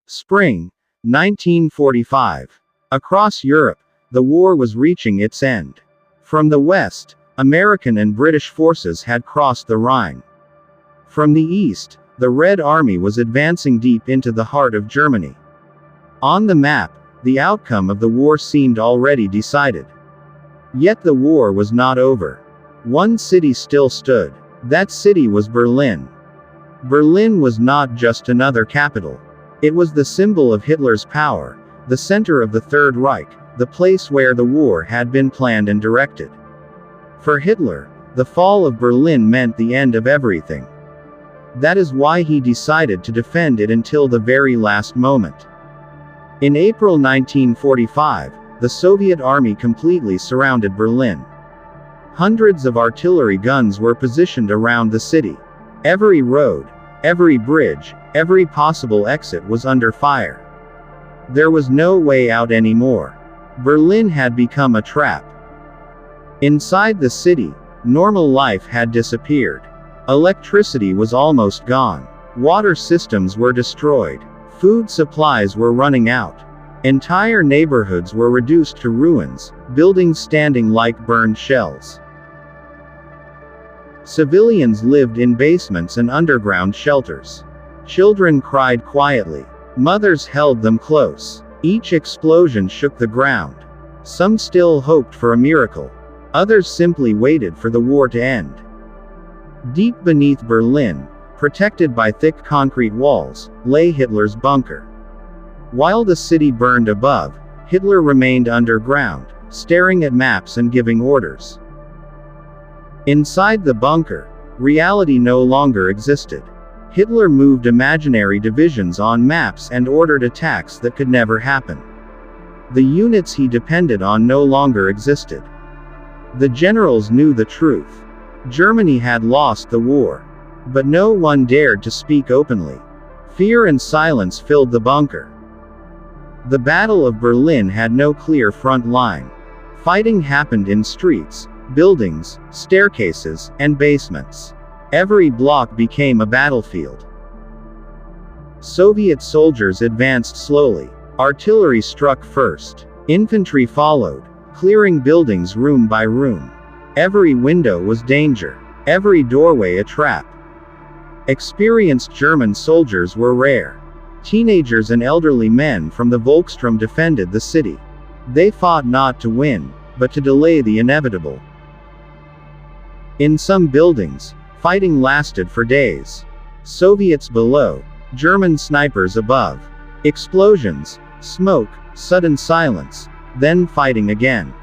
Spring, 1945. Across Europe, the war was reaching its end. From the west, American and British forces had crossed the Rhine. From the east, the Red Army was advancing deep into the heart of Germany. On the map, the outcome of the war seemed already decided. Yet the war was not over. One city still stood. That city was Berlin. Berlin was not just another capital. It was the symbol of Hitler's power, the center of the Third Reich, the place where the war had been planned and directed. For Hitler, the fall of Berlin meant the end of everything. That is why he decided to defend it until the very last moment. In April 1945, the Soviet army completely surrounded Berlin. Hundreds of artillery guns were positioned around the city. Every road, every bridge, every possible exit was under fire. There was no way out anymore. Berlin had become a trap. Inside the city, normal life had disappeared. Electricity was almost gone. Water systems were destroyed. Food supplies were running out. Entire neighborhoods were reduced to ruins, buildings standing like burned shells. Civilians lived in basements and underground shelters. Children cried quietly. Mothers held them close. Each explosion shook the ground. Some still hoped for a miracle. Others simply waited for the war to end. Deep beneath Berlin, protected by thick concrete walls, lay Hitler's bunker. While the city burned above, Hitler remained underground, staring at maps and giving orders. Inside the bunker, reality no longer existed. Hitler moved imaginary divisions on maps and ordered attacks that could never happen. The units he depended on no longer existed. The generals knew the truth. Germany had lost the war. But no one dared to speak openly. Fear and silence filled the bunker. The Battle of Berlin had no clear front line. Fighting happened in streets, buildings, staircases, and basements. Every block became a battlefield. Soviet soldiers advanced slowly. Artillery struck first. Infantry followed, clearing buildings room by room. Every window was danger. Every doorway a trap. Experienced German soldiers were rare. Teenagers and elderly men from the Volkssturm defended the city. They fought not to win, but to delay the inevitable. In some buildings, fighting lasted for days. Soviets below, German snipers above. Explosions, smoke, sudden silence, then fighting again.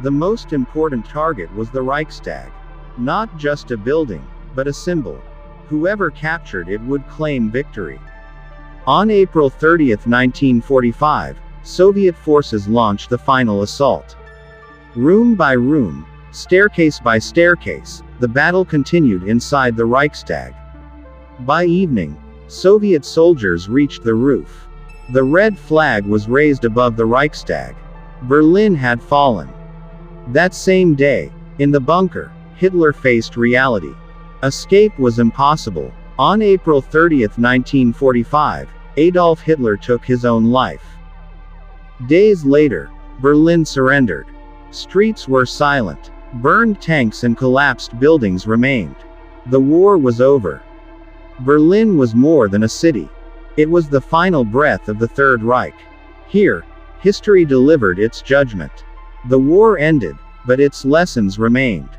The most important target was the Reichstag. Not just a building, but a symbol. Whoever captured it would claim victory. On April 30, 1945, Soviet forces launched the final assault. Room by room, staircase by staircase, the battle continued inside the Reichstag. By evening, Soviet soldiers reached the roof. The red flag was raised above the Reichstag. Berlin had fallen. That same day, in the bunker, Hitler faced reality. Escape was impossible. On April 30, 1945, Adolf Hitler took his own life. Days later, Berlin surrendered. Streets were silent. Burned tanks and collapsed buildings remained. The war was over. Berlin was more than a city. It was the final breath of the Third Reich. Here, history delivered its judgment. The war ended, but its lessons remained.